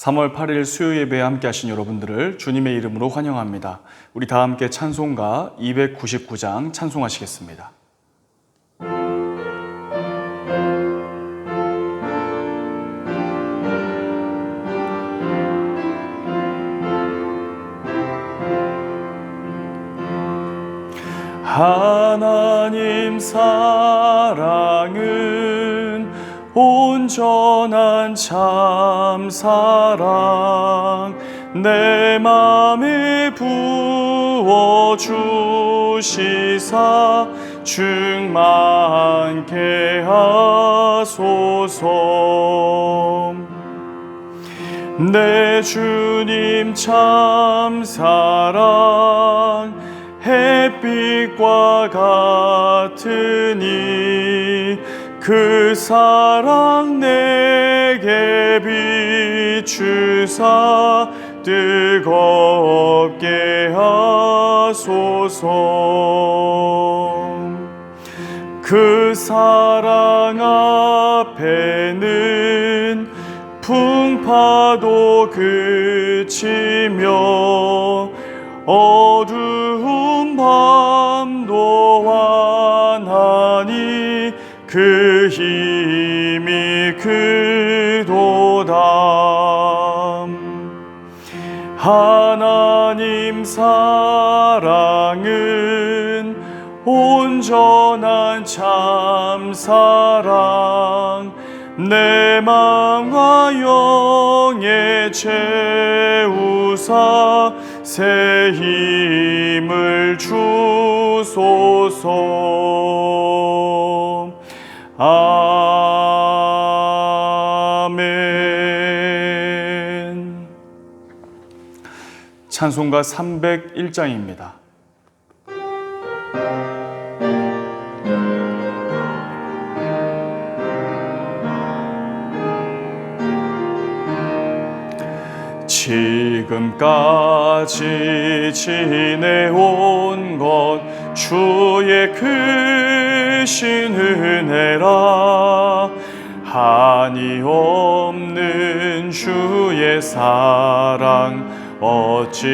3월 8일 수요 예배에 함께 하신 여러분들을 주님의 이름으로 환영합니다. 우리 다 함께 찬송가 299장 찬송하시겠습니다. 하나님 사랑은 온전한 참사랑 내 맘에 부어주시사 충만케 하소서. 내 주님 참사랑 햇빛과 같으니 그 사랑 내게 비추사 뜨겁게 하소서. 그 사랑 앞에는 풍파도 그치며 어두운 밤도 완하니 그 힘이 크도다. 하나님 사랑은 온전한 참사랑 내 마음과 영에 채우사 새 힘을 주소서. 아멘. 찬송가 301장입니다. 지금까지 지내온 것 주의 크신 은혜라. 한이 없는 주의 사랑 어찌로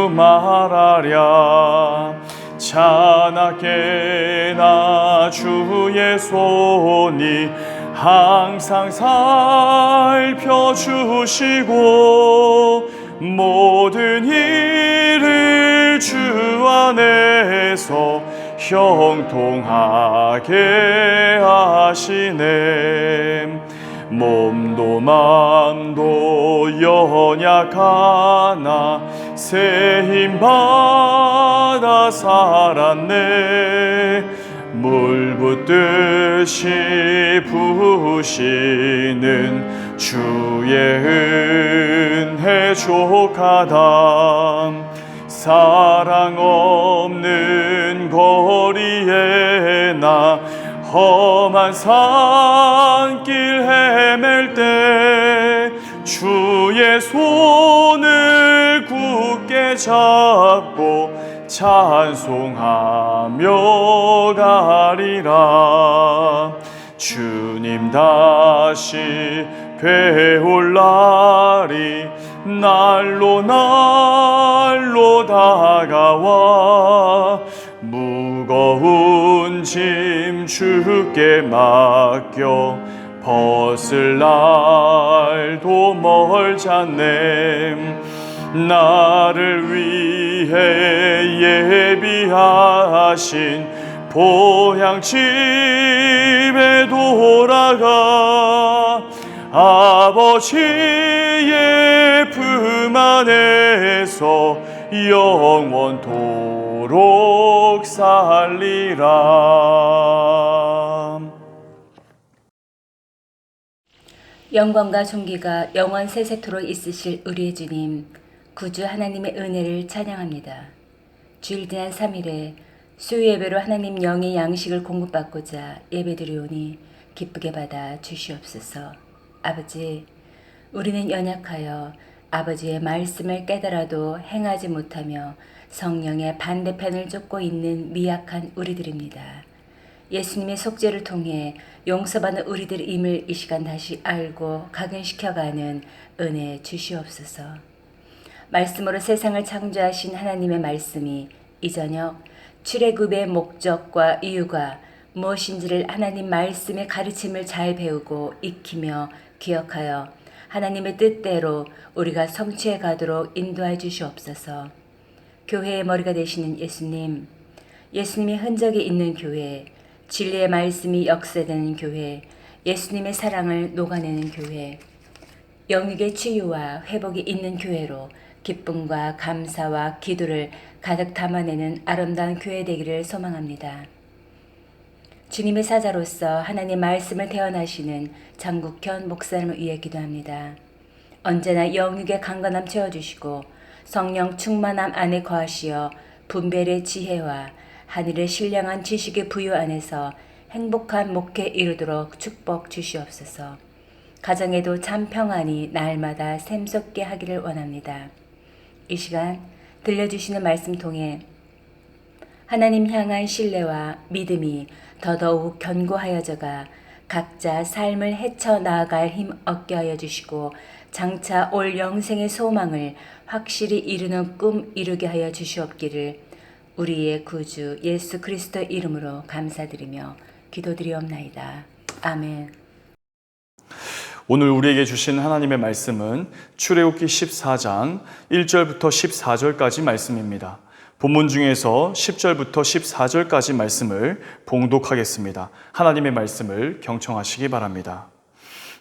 말하랴. 자나깨나 주의 손이 항상 살펴주시고 모든 일을 주 안에서 형통하게 하시네. 몸도 맘도 연약하나 새 힘 받아 살았네. 물 붓듯이 부으시는 주의 은혜 족하다. 사랑 없는 거리에 나 험한 산길 헤맬 때 주의 손을 굳게 잡고 찬송하며 가리라. 주님 다시 뵈올 날이 날로 날로 다가와 무거운 짐 주께 맡겨 벗을 날도 멀잖네. 나를 위해 예비하신 보향집에 돌아가 아버지의 품 안에서 영원토록 살리라. 영광과 존귀가 영원 세세토록 있으실 우리의 주님, 구주 하나님의 은혜를 찬양합니다. 주일 지난 3일에 수요 예배로 하나님 영의 양식을 공급받고자 예배드리오니 기쁘게 받아 주시옵소서. 아버지, 우리는 연약하여 아버지의 말씀을 깨달아도 행하지 못하며 성령의 반대편을 쫓고 있는 미약한 우리들입니다. 예수님의 속죄를 통해 용서받는 우리들임을 이 시간 다시 알고 각인시켜가는 은혜 주시옵소서. 말씀으로 세상을 창조하신 하나님의 말씀이 이 저녁 출애굽의 목적과 이유가 무엇인지를 하나님 말씀의 가르침을 잘 배우고 익히며 기억하여 하나님의 뜻대로 우리가 성취해 가도록 인도해 주시옵소서. 교회의 머리가 되시는 예수님, 예수님의 흔적이 있는 교회, 진리의 말씀이 역사되는 교회, 예수님의 사랑을 녹아내는 교회, 영육의 치유와 회복이 있는 교회로 기쁨과 감사와 기도를 가득 담아내는 아름다운 교회 되기를 소망합니다. 주님의 사자로서 하나님 말씀을 대언하시는 장국현 목사님을 위해 기도합니다. 언제나 영육의 강건함 채워주시고 성령 충만함 안에 거하시어 분별의 지혜와 하늘의 신령한 지식의 부유 안에서 행복한 목회에 이르도록 축복 주시옵소서. 가정에도 참 평안이 날마다 샘솟게 하기를 원합니다. 이 시간 들려주시는 말씀 통해 하나님 향한 신뢰와 믿음이 더더욱 견고하여져가 각자 삶을 헤쳐나아갈 힘 얻게 하여 주시고 장차 올 영생의 소망을 확실히 이루는 꿈 이루게 하여 주시옵기를 우리의 구주 예수 그리스도의 이름으로 감사드리며 기도드리옵나이다. 아멘. 오늘 우리에게 주신 하나님의 말씀은 출애굽기 14장 1절부터 14절까지 말씀입니다. 본문 중에서 10절부터 14절까지 말씀을 봉독하겠습니다. 하나님의 말씀을 경청하시기 바랍니다.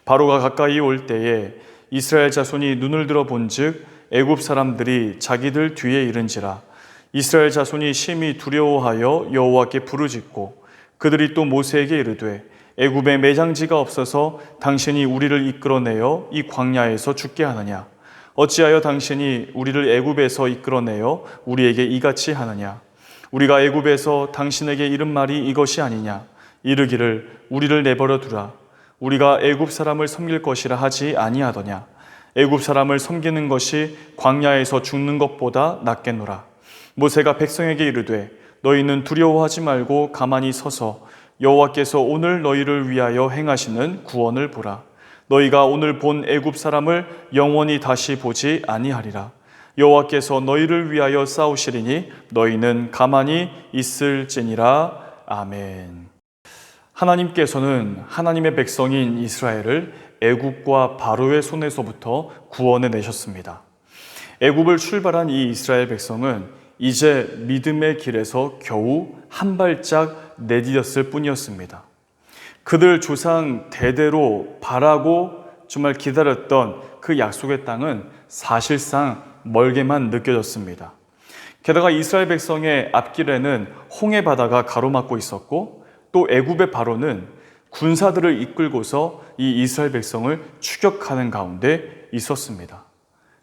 바로가 가까이 올 때에 이스라엘 자손이 눈을 들어 본즉 애굽 사람들이 자기들 뒤에 이른지라. 이스라엘 자손이 심히 두려워하여 여호와께 부르짖고 그들이 또 모세에게 이르되 애굽에 매장지가 없어서 당신이 우리를 이끌어내어 이 광야에서 죽게 하느냐? 어찌하여 당신이 우리를 애굽에서 이끌어내어 우리에게 이같이 하느냐? 우리가 애굽에서 당신에게 이른 말이 이것이 아니냐? 이르기를 우리를 내버려 두라. 우리가 애굽 사람을 섬길 것이라 하지 아니하더냐? 애굽 사람을 섬기는 것이 광야에서 죽는 것보다 낫겠노라. 모세가 백성에게 이르되 너희는 두려워하지 말고 가만히 서서 여호와께서 오늘 너희를 위하여 행하시는 구원을 보라. 너희가 오늘 본 애굽 사람을 영원히 다시 보지 아니하리라. 여호와께서 너희를 위하여 싸우시리니 너희는 가만히 있을지니라. 아멘. 하나님께서는 하나님의 백성인 이스라엘을 애굽과 바로의 손에서부터 구원해 내셨습니다. 애굽을 출발한 이 이스라엘 백성은 이제 믿음의 길에서 겨우 한 발짝 내디뎠을 뿐이었습니다. 그들 조상 대대로 바라고 정말 기다렸던 그 약속의 땅은 사실상 멀게만 느껴졌습니다. 게다가 이스라엘 백성의 앞길에는 홍해 바다가 가로막고 있었고 또 애굽의 바로는 군사들을 이끌고서 이 이스라엘 백성을 추격하는 가운데 있었습니다.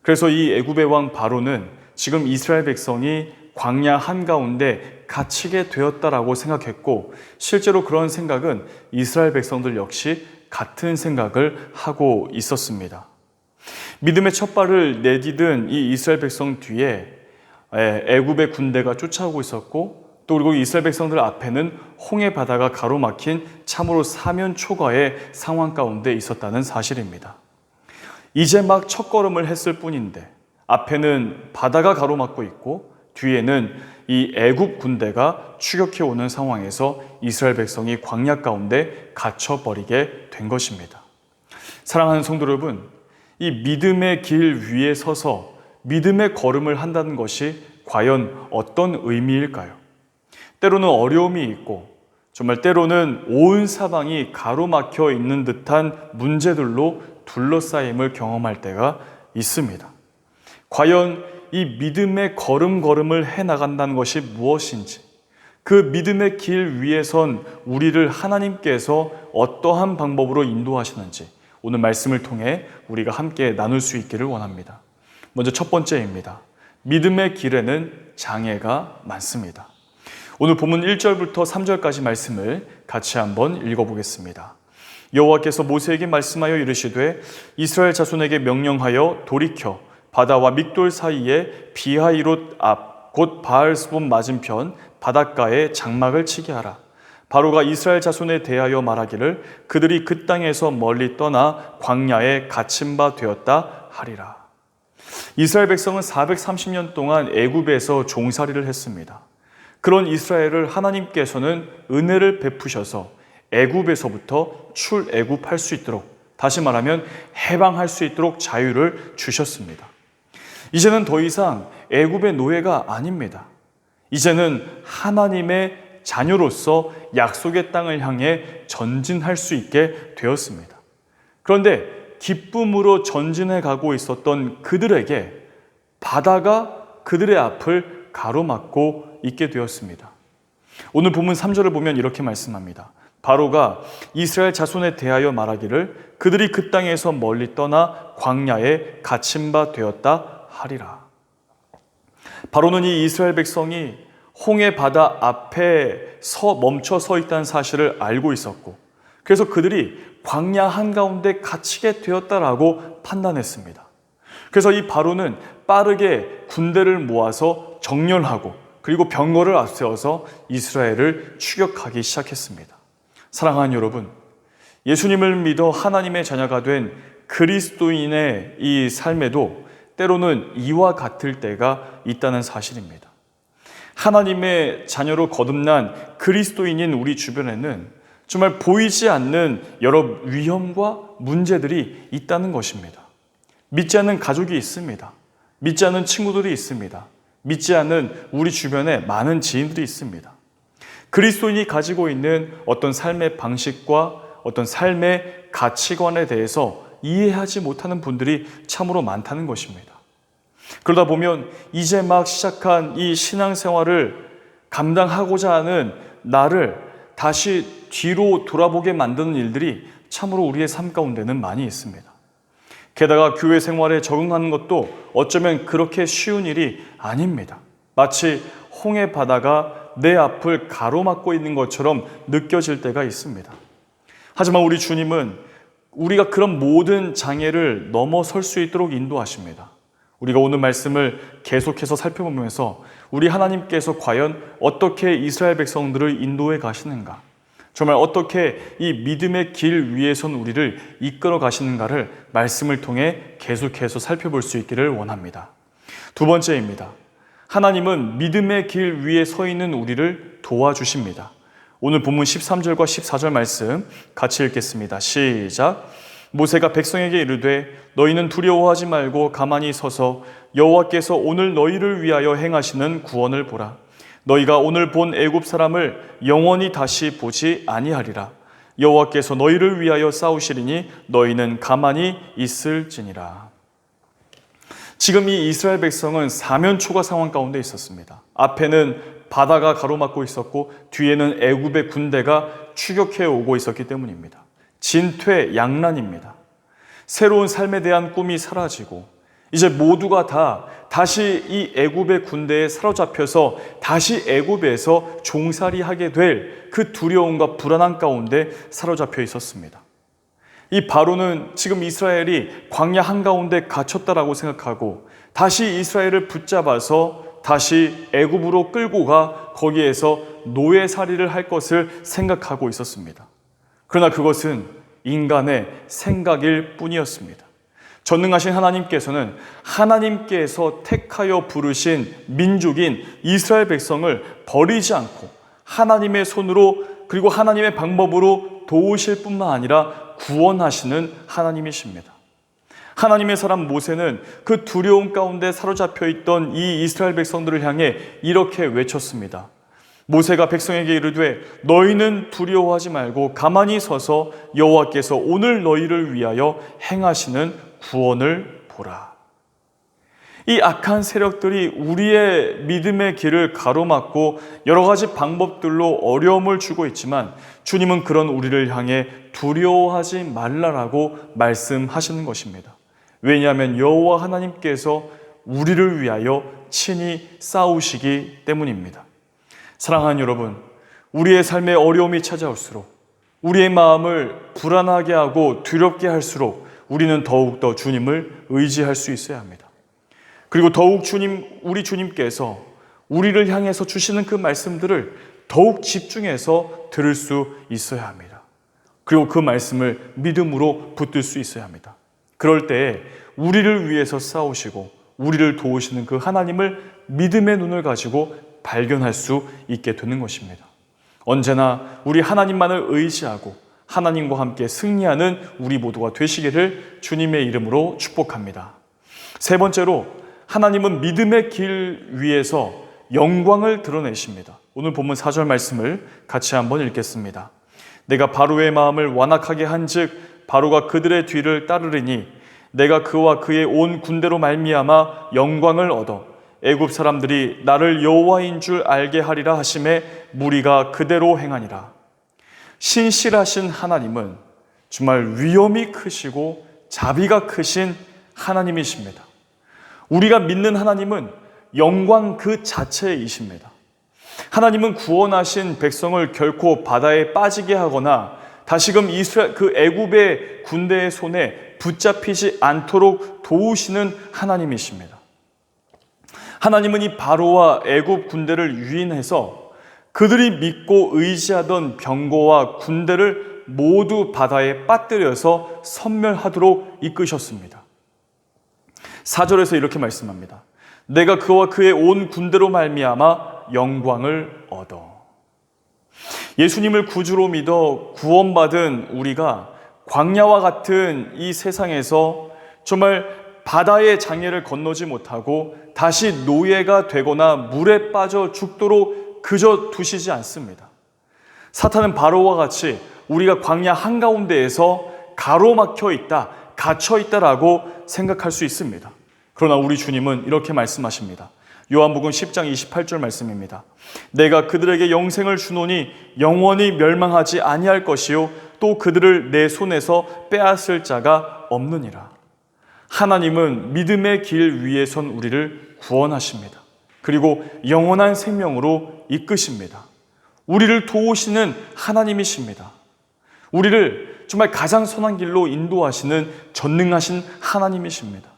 그래서 이 애굽의 왕 바로는 지금 이스라엘 백성이 광야 한가운데 갇히게 되었다라고 생각했고 실제로 그런 생각은 이스라엘 백성들 역시 같은 생각을 하고 있었습니다. 믿음의 첫 발을 내디딘 이 이스라엘 백성 뒤에 애굽의 군대가 쫓아오고 있었고 또 그리고 이스라엘 백성들 앞에는 홍해 바다가 가로막힌 참으로 사면초가의 상황 가운데 있었다는 사실입니다. 이제 막 첫걸음을 했을 뿐인데 앞에는 바다가 가로막고 있고 뒤에는 이 애굽 군대가 추격해 오는 상황에서 이스라엘 백성이 광야 가운데 갇혀버리게 된 것입니다. 사랑하는 성도 여러분, 이 믿음의 길 위에 서서 믿음의 걸음을 한다는 것이 과연 어떤 의미일까요? 때로는 어려움이 있고 정말 때로는 온 사방이 가로막혀 있는 듯한 문제들로 둘러싸임을 경험할 때가 있습니다. 과연 이 믿음의 걸음걸음을 해나간다는 것이 무엇인지, 그 믿음의 길 위에선 우리를 하나님께서 어떠한 방법으로 인도하시는지 오늘 말씀을 통해 우리가 함께 나눌 수 있기를 원합니다. 먼저 첫 번째입니다. 믿음의 길에는 장애가 많습니다. 오늘 본문 1절부터 3절까지 말씀을 같이 한번 읽어보겠습니다. 여호와께서 모세에게 말씀하여 이르시되 이스라엘 자손에게 명령하여 돌이켜 바다와 믹돌 사이에 비하이롯 앞 곧 바알스본 맞은편 바닷가에 장막을 치게 하라. 바로가 이스라엘 자손에 대하여 말하기를 그들이 그 땅에서 멀리 떠나 광야에 갇힌 바 되었다 하리라. 이스라엘 백성은 430년 동안 애굽에서 종살이를 했습니다. 그런 이스라엘을 하나님께서는 은혜를 베푸셔서 애굽에서부터 출애굽할 수 있도록, 다시 말하면 해방할 수 있도록 자유를 주셨습니다. 이제는 더 이상 애굽의 노예가 아닙니다. 이제는 하나님의 자녀로서 약속의 땅을 향해 전진할 수 있게 되었습니다. 그런데 기쁨으로 전진해 가고 있었던 그들에게 바다가 그들의 앞을 가로막고 있게 되었습니다. 오늘 본문 3절을 보면 이렇게 말씀합니다. 바로가 이스라엘 자손에 대하여 말하기를 그들이 그 땅에서 멀리 떠나 광야에 갇힌 바 되었다 하리라. 바로는 이 이스라엘 백성이 홍해 바다 앞에 멈춰 서 있다는 사실을 알고 있었고, 그래서 그들이 광야 한가운데 갇히게 되었다라고 판단했습니다. 그래서 이 바로는 빠르게 군대를 모아서 정렬하고 그리고 병거를 앞세워서 이스라엘을 추격하기 시작했습니다. 사랑하는 여러분, 예수님을 믿어 하나님의 자녀가 된 그리스도인의 이 삶에도 때로는 이와 같을 때가 있다는 사실입니다. 하나님의 자녀로 거듭난 그리스도인인 우리 주변에는 정말 보이지 않는 여러 위험과 문제들이 있다는 것입니다. 믿지 않는 가족이 있습니다. 믿지 않는 친구들이 있습니다. 믿지 않는 우리 주변에 많은 지인들이 있습니다. 그리스도인이 가지고 있는 어떤 삶의 방식과 어떤 삶의 가치관에 대해서 이해하지 못하는 분들이 참으로 많다는 것입니다. 그러다 보면 이제 막 시작한 이 신앙생활을 감당하고자 하는 나를 다시 뒤로 돌아보게 만드는 일들이 참으로 우리의 삶 가운데는 많이 있습니다. 게다가 교회 생활에 적응하는 것도 어쩌면 그렇게 쉬운 일이 아닙니다. 마치 홍해 바다가 내 앞을 가로막고 있는 것처럼 느껴질 때가 있습니다. 하지만 우리 주님은 우리가 그런 모든 장애를 넘어설 수 있도록 인도하십니다. 우리가 오늘 말씀을 계속해서 살펴보면서 우리 하나님께서 과연 어떻게 이스라엘 백성들을 인도해 가시는가, 정말 어떻게 이 믿음의 길 위에선 우리를 이끌어 가시는가를 말씀을 통해 계속해서 살펴볼 수 있기를 원합니다. 두 번째입니다. 하나님은 믿음의 길 위에 서 있는 우리를 도와주십니다. 오늘 본문 13절과 14절 말씀 같이 읽겠습니다. 시작. 모세가 백성에게 이르되 너희는 두려워하지 말고 가만히 서서 여호와께서 오늘 너희를 위하여 행하시는 구원을 보라. 너희가 오늘 본 애굽 사람을 영원히 다시 보지 아니하리라. 여호와께서 너희를 위하여 싸우시리니 너희는 가만히 있을지니라. 지금 이 이스라엘 백성은 사면초가 상황 가운데 있었습니다. 앞에는 바다가 가로막고 있었고 뒤에는 애굽의 군대가 추격해 오고 있었기 때문입니다. 진퇴양난입니다. 새로운 삶에 대한 꿈이 사라지고 이제 모두가 다 다시 이 애굽의 군대에 사로잡혀서 다시 애굽에서 종살이하게 될 그 두려움과 불안한 가운데 사로잡혀 있었습니다. 이 바로는 지금 이스라엘이 광야 한가운데 갇혔다라고 생각하고 다시 이스라엘을 붙잡아서 다시 애굽으로 끌고 가 거기에서 노예살이를 할 것을 생각하고 있었습니다. 그러나 그것은 인간의 생각일 뿐이었습니다. 전능하신 하나님께서는 하나님께서 택하여 부르신 민족인 이스라엘 백성을 버리지 않고 하나님의 손으로 그리고 하나님의 방법으로 도우실 뿐만 아니라 구원하시는 하나님이십니다. 하나님의 사람 모세는 그 두려움 가운데 사로잡혀 있던 이 이스라엘 백성들을 향해 이렇게 외쳤습니다. 모세가 백성에게 이르되 너희는 두려워하지 말고 가만히 서서 여호와께서 오늘 너희를 위하여 행하시는 구원을 보라. 이 악한 세력들이 우리의 믿음의 길을 가로막고 여러 가지 방법들로 어려움을 주고 있지만 주님은 그런 우리를 향해 두려워하지 말라라고 말씀하시는 것입니다. 왜냐하면 여호와 하나님께서 우리를 위하여 친히 싸우시기 때문입니다. 사랑하는 여러분, 우리의 삶에 어려움이 찾아올수록 우리의 마음을 불안하게 하고 두렵게 할수록 우리는 더욱더 주님을 의지할 수 있어야 합니다. 그리고 더욱 우리 주님께서 우리를 향해서 주시는 그 말씀들을 더욱 집중해서 들을 수 있어야 합니다. 그리고 그 말씀을 믿음으로 붙들 수 있어야 합니다. 그럴 때에 우리를 위해서 싸우시고 우리를 도우시는 그 하나님을 믿음의 눈을 가지고 발견할 수 있게 되는 것입니다. 언제나 우리 하나님만을 의지하고 하나님과 함께 승리하는 우리 모두가 되시기를 주님의 이름으로 축복합니다. 세 번째로, 하나님은 믿음의 길 위에서 영광을 드러내십니다. 오늘 본문 4절 말씀을 같이 한번 읽겠습니다. 내가 바로의 마음을 완악하게 한즉 바로가 그들의 뒤를 따르리니 내가 그와 그의 온 군대로 말미암아 영광을 얻어 애굽 사람들이 나를 여호와인 줄 알게 하리라 하심에 무리가 그대로 행하니라. 신실하신 하나님은 정말 위엄이 크시고 자비가 크신 하나님이십니다. 우리가 믿는 하나님은 영광 그 자체이십니다. 하나님은 구원하신 백성을 결코 바다에 빠지게 하거나 다시금 이스라엘 그 애굽의 군대의 손에 붙잡히지 않도록 도우시는 하나님이십니다. 하나님은 이 바로와 애굽 군대를 유인해서 그들이 믿고 의지하던 병거와 군대를 모두 바다에 빠뜨려서 섬멸하도록 이끄셨습니다. 4절에서 이렇게 말씀합니다. 내가 그와 그의 온 군대로 말미암아 영광을 얻어. 예수님을 구주로 믿어 구원받은 우리가 광야와 같은 이 세상에서 정말 바다의 장애를 건너지 못하고 다시 노예가 되거나 물에 빠져 죽도록 그저 두시지 않습니다. 사탄은 바로와 같이 우리가 광야 한가운데에서 가로막혀 있다, 갇혀 있다라고 생각할 수 있습니다. 그러나 우리 주님은 이렇게 말씀하십니다. 요한복음 10장 28절 말씀입니다. 내가 그들에게 영생을 주노니 영원히 멸망하지 아니할 것이요 또 그들을 내 손에서 빼앗을 자가 없느니라. 하나님은 믿음의 길 위에 선 우리를 구원하십니다. 그리고 영원한 생명으로 이끄십니다. 우리를 도우시는 하나님이십니다. 우리를 정말 가장 선한 길로 인도하시는 전능하신 하나님이십니다.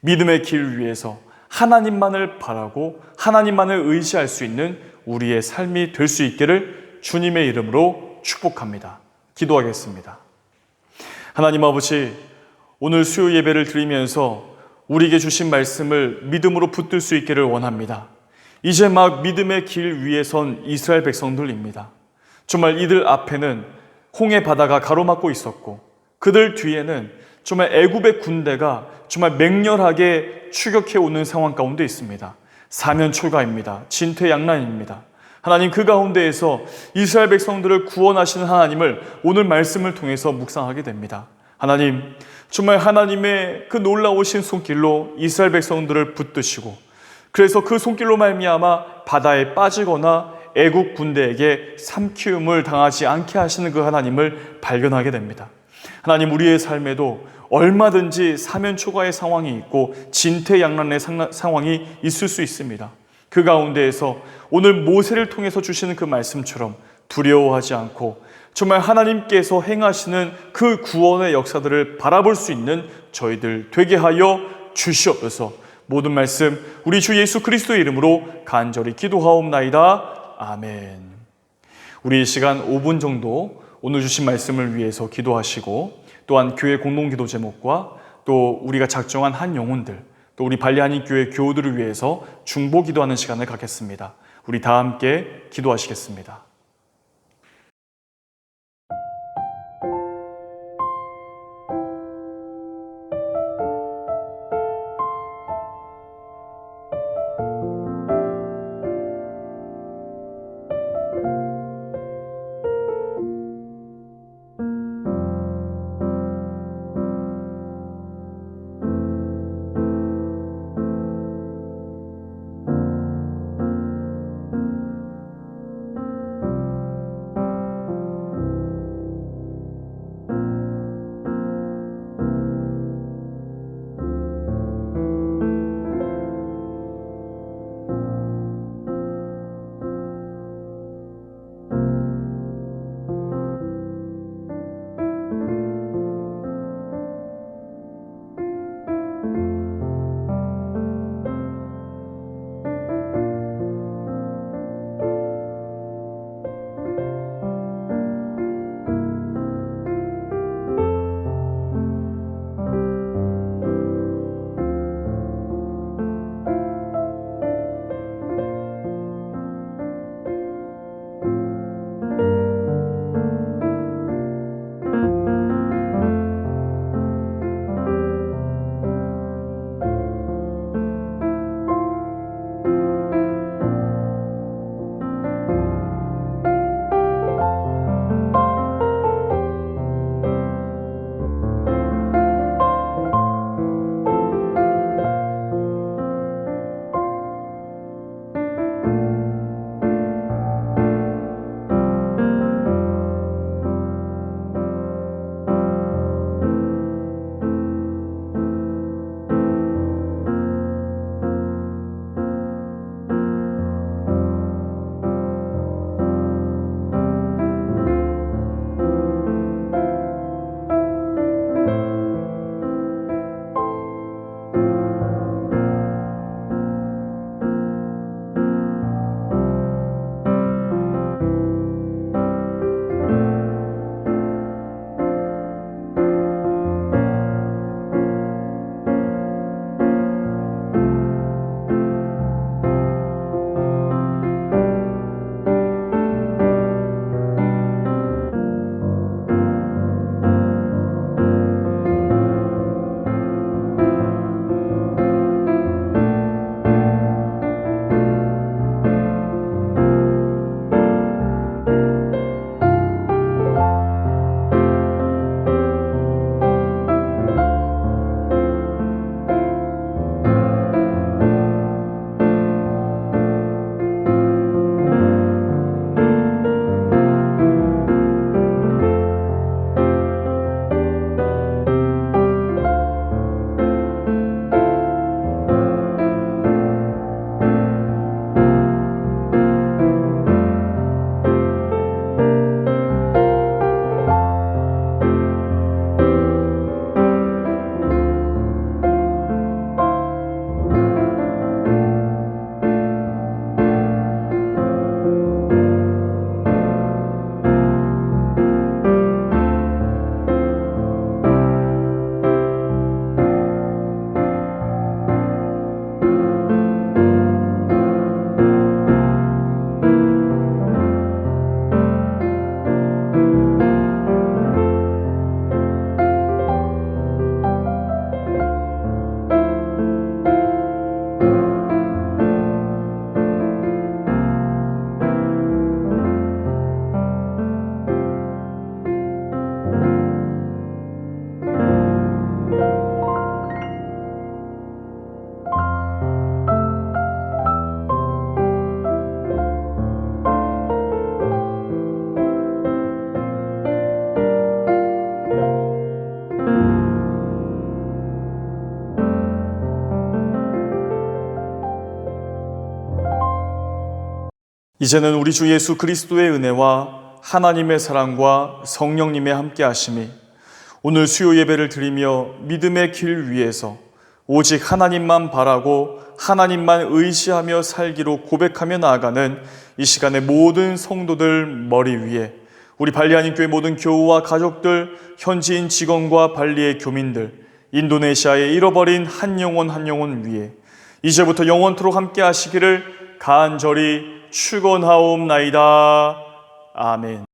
믿음의 길 위에서 하나님만을 바라고 하나님만을 의지할 수 있는 우리의 삶이 될 수 있기를 주님의 이름으로 축복합니다. 기도하겠습니다. 하나님 아버지, 오늘 수요 예배를 드리면서 우리에게 주신 말씀을 믿음으로 붙들 수 있기를 원합니다. 이제 막 믿음의 길 위에 선 이스라엘 백성들입니다. 정말 이들 앞에는 홍해 바다가 가로막고 있었고 그들 뒤에는 정말 애굽의 군대가 정말 맹렬하게 추격해 오는 상황 가운데 있습니다. 사면초가입니다. 진퇴양난입니다. 하나님, 그 가운데에서 이스라엘 백성들을 구원하시는 하나님을 오늘 말씀을 통해서 묵상하게 됩니다. 하나님, 정말 하나님의 그 놀라우신 손길로 이스라엘 백성들을 붙드시고 그래서 그 손길로 말미암아 바다에 빠지거나 애국 군대에게 삼키움을 당하지 않게 하시는 그 하나님을 발견하게 됩니다. 하나님, 우리의 삶에도 얼마든지 사면초가의 상황이 있고 진퇴양난의 상황이 있을 수 있습니다. 그 가운데에서 오늘 모세를 통해서 주시는 그 말씀처럼 두려워하지 않고 정말 하나님께서 행하시는 그 구원의 역사들을 바라볼 수 있는 저희들 되게 하여 주시옵소서. 모든 말씀 우리 주 예수 그리스도의 이름으로 간절히 기도하옵나이다. 아멘. 우리 이 시간 5분 정도 오늘 주신 말씀을 위해서 기도하시고 또한 교회 공동기도 제목과 또 우리가 작정한 한 영혼들 또 우리 발리하니 교회 교우들을 위해서 중보 기도하는 시간을 갖겠습니다. 우리 다 함께 기도하시겠습니다. 이제는 우리 주 예수 그리스도의 은혜와 하나님의 사랑과 성령님의 함께하심이 오늘 수요 예배를 드리며 믿음의 길 위에서 오직 하나님만 바라고 하나님만 의지하며 살기로 고백하며 나아가는 이 시간의 모든 성도들 머리 위에 우리 발리하님교회 모든 교우와 가족들, 현지인 직원과 발리의 교민들, 인도네시아에 잃어버린 한 영혼 위에 이제부터 영원토록 함께 하시기를 간절히 축원하옵나이다. 아멘.